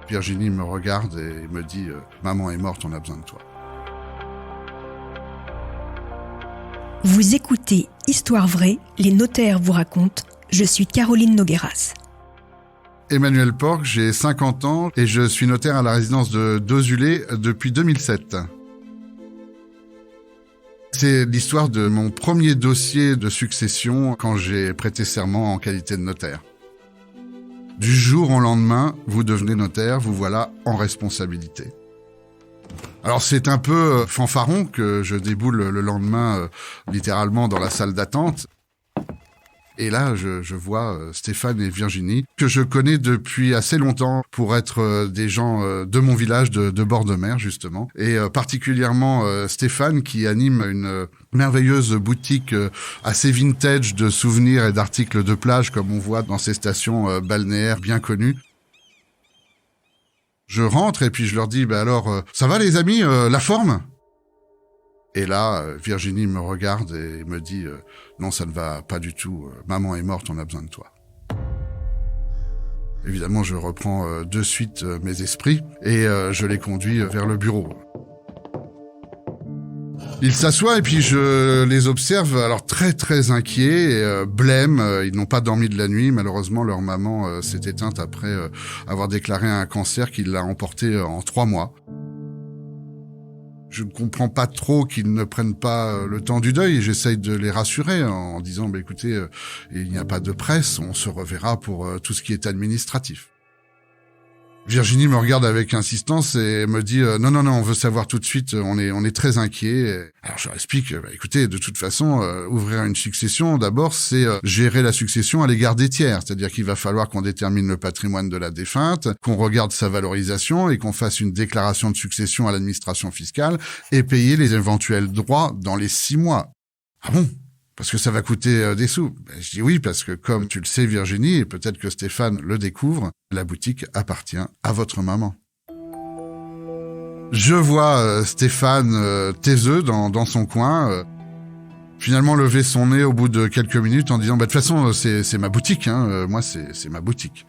Virginie me regarde et me dit « Maman est morte, on a besoin de toi ». Vous écoutez Histoire vraie, les notaires vous racontent. Je suis Caroline Nogueras. Emmanuel Porc, j'ai 50 ans et je suis notaire à la résidence de Dozulé depuis 2007. C'est l'histoire de mon premier dossier de succession quand j'ai prêté serment en qualité de notaire. Du jour au lendemain, vous devenez notaire, vous voilà en responsabilité. Alors c'est un peu fanfaron que je déboule le lendemain littéralement dans la salle d'attente. Et là, je vois Stéphane et Virginie, que je connais depuis assez longtemps pour être des gens de mon village de bord de mer, justement. Et particulièrement Stéphane, qui anime une merveilleuse boutique assez vintage de souvenirs et d'articles de plage, comme on voit dans ces stations balnéaires bien connues. Je rentre et puis je leur dis, alors, ça va les amis, la forme ? Et là, Virginie me regarde et me dit « Non, ça ne va pas du tout. Maman est morte, on a besoin de toi. » Évidemment, je reprends de suite mes esprits et je les conduis vers le bureau. Ils s'assoient et puis je les observe, alors très très inquiets, blêmes. Ils n'ont pas dormi de la nuit. Malheureusement, leur maman s'est éteinte après avoir déclaré un cancer qui l'a emporté en 3 mois. Je ne comprends pas trop qu'ils ne prennent pas le temps du deuil et j'essaye de les rassurer en disant écoutez, il n'y a pas de presse, on se reverra pour tout ce qui est administratif. Virginie me regarde avec insistance et me dit non, on veut savoir tout de suite, on est très inquiets. Alors je leur explique, écoutez, de toute façon, ouvrir une succession, d'abord, c'est gérer la succession à l'égard des tiers, c'est-à-dire qu'il va falloir qu'on détermine le patrimoine de la défunte, qu'on regarde sa valorisation et qu'on fasse une déclaration de succession à l'administration fiscale et payer les éventuels droits dans les 6 mois. Ah bon ? Parce que ça va coûter des sous. Je dis oui, parce que comme tu le sais Virginie, et peut-être que Stéphane le découvre, la boutique appartient à votre maman. Je vois Stéphane taiseux dans son coin, finalement lever son nez au bout de quelques minutes en disant de toute façon c'est ma boutique, moi c'est ma boutique.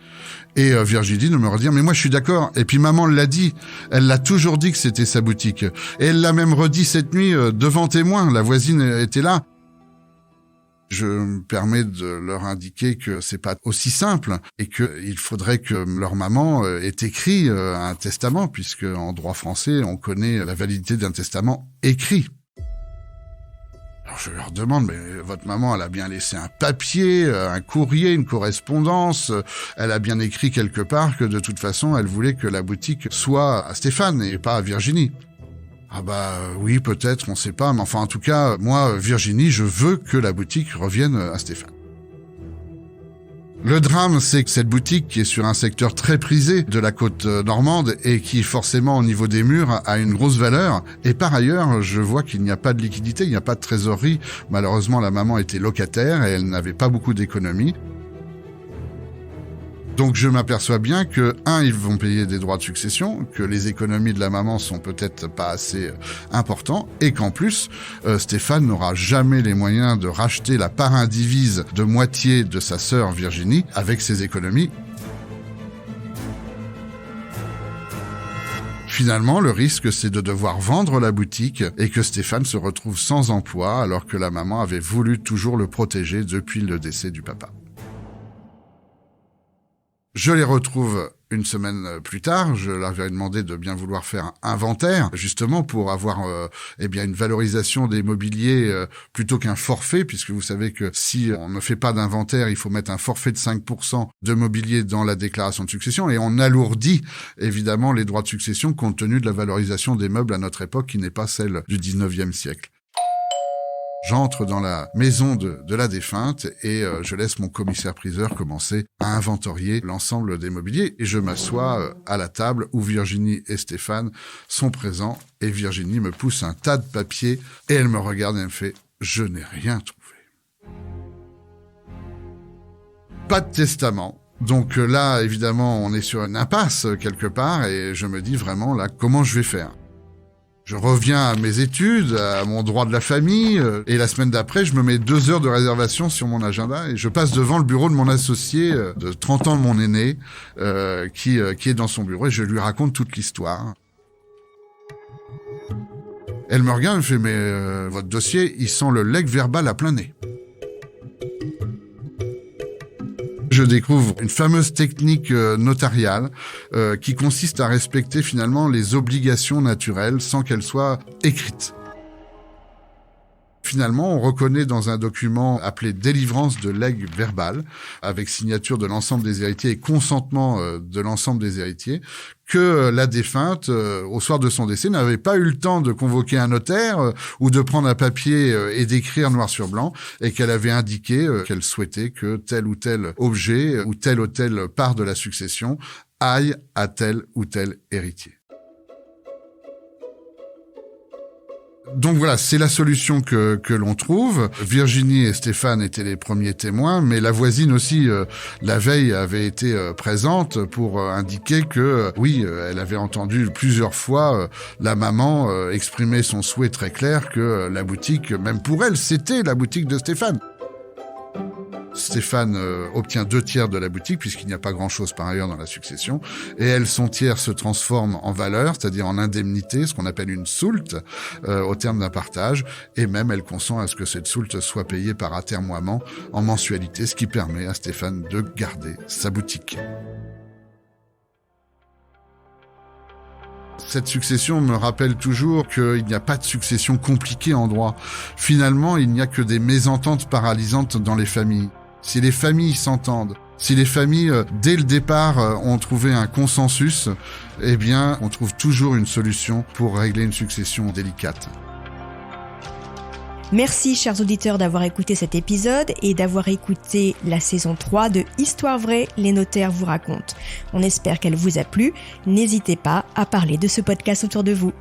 Et Virginie me redire mais moi je suis d'accord, et puis maman l'a dit, elle l'a toujours dit que c'était sa boutique, et elle l'a même redit cette nuit devant témoin, la voisine était là. Je me permets de leur indiquer que c'est pas aussi simple et qu'il faudrait que leur maman ait écrit un testament, puisque en droit français, on connaît la validité d'un testament écrit. Alors je leur demande, mais votre maman, elle a bien laissé un papier, un courrier, une correspondance, elle a bien écrit quelque part que de toute façon, elle voulait que la boutique soit à Stéphane et pas à Virginie. Ah oui, peut-être, on sait pas, mais enfin en tout cas, moi, Virginie, je veux que la boutique revienne à Stéphane. Le drame, c'est que cette boutique, qui est sur un secteur très prisé de la côte normande et qui forcément au niveau des murs a une grosse valeur, et par ailleurs, je vois qu'il n'y a pas de liquidité, il n'y a pas de trésorerie. Malheureusement, la maman était locataire et elle n'avait pas beaucoup d'économies. Donc je m'aperçois bien que, ils vont payer des droits de succession, que les économies de la maman sont peut-être pas assez importants, et qu'en plus, Stéphane n'aura jamais les moyens de racheter la part indivise de moitié de sa sœur Virginie avec ses économies. Finalement, le risque, c'est de devoir vendre la boutique et que Stéphane se retrouve sans emploi alors que la maman avait voulu toujours le protéger depuis le décès du papa. Je les retrouve une semaine plus tard. Je leur avais demandé de bien vouloir faire un inventaire, justement pour avoir une valorisation des mobiliers plutôt qu'un forfait, puisque vous savez que si on ne fait pas d'inventaire, il faut mettre un forfait de 5% de mobilier dans la déclaration de succession, et on alourdit évidemment les droits de succession compte tenu de la valorisation des meubles à notre époque qui n'est pas celle du 19e siècle. J'entre dans la maison de la défunte et je laisse mon commissaire-priseur commencer à inventorier l'ensemble des mobiliers et je m'assois à la table où Virginie et Stéphane sont présents et Virginie me pousse un tas de papiers et elle me regarde et me fait « Je n'ai rien trouvé ». Pas de testament. Donc là, évidemment, on est sur une impasse quelque part et je me dis vraiment là, comment je vais faire ? Je reviens à mes études, à mon droit de la famille, et la semaine d'après, je me mets 2 heures de réservation sur mon agenda et je passe devant le bureau de mon associé de 30 ans, mon aîné, qui est dans son bureau, et je lui raconte toute l'histoire. Elle me regarde et me fait « Mais votre dossier, il sent le legs verbal à plein nez ». Je découvre une fameuse technique notariale qui consiste à respecter finalement les obligations naturelles sans qu'elles soient écrites. Finalement, on reconnaît dans un document appelé délivrance de legs verbal, avec signature de l'ensemble des héritiers et consentement de l'ensemble des héritiers, que la défunte, au soir de son décès, n'avait pas eu le temps de convoquer un notaire ou de prendre un papier et d'écrire noir sur blanc, et qu'elle avait indiqué qu'elle souhaitait que tel ou tel objet ou telle part de la succession aille à tel ou tel héritier. Donc voilà, c'est la solution que l'on trouve. Virginie et Stéphane étaient les premiers témoins, mais la voisine aussi, la veille, avait été présente pour indiquer que, oui, elle avait entendu plusieurs fois la maman exprimer son souhait très clair que la boutique, même pour elle, c'était la boutique de Stéphane. Stéphane obtient 2/3 de la boutique, puisqu'il n'y a pas grand-chose par ailleurs dans la succession, et elle, son tiers, se transforme en valeur, c'est-à-dire en indemnité, ce qu'on appelle une soulte, au terme d'un partage, et même elle consent à ce que cette soulte soit payée par atermoiement en mensualité, ce qui permet à Stéphane de garder sa boutique. Cette succession me rappelle toujours qu'il n'y a pas de succession compliquée en droit. Finalement, il n'y a que des mésententes paralysantes dans les familles. Si les familles s'entendent, si les familles, dès le départ, ont trouvé un consensus, eh bien, on trouve toujours une solution pour régler une succession délicate. Merci, chers auditeurs, d'avoir écouté cet épisode et d'avoir écouté la saison 3 de Histoire vraie, les notaires vous racontent. On espère qu'elle vous a plu. N'hésitez pas à parler de ce podcast autour de vous.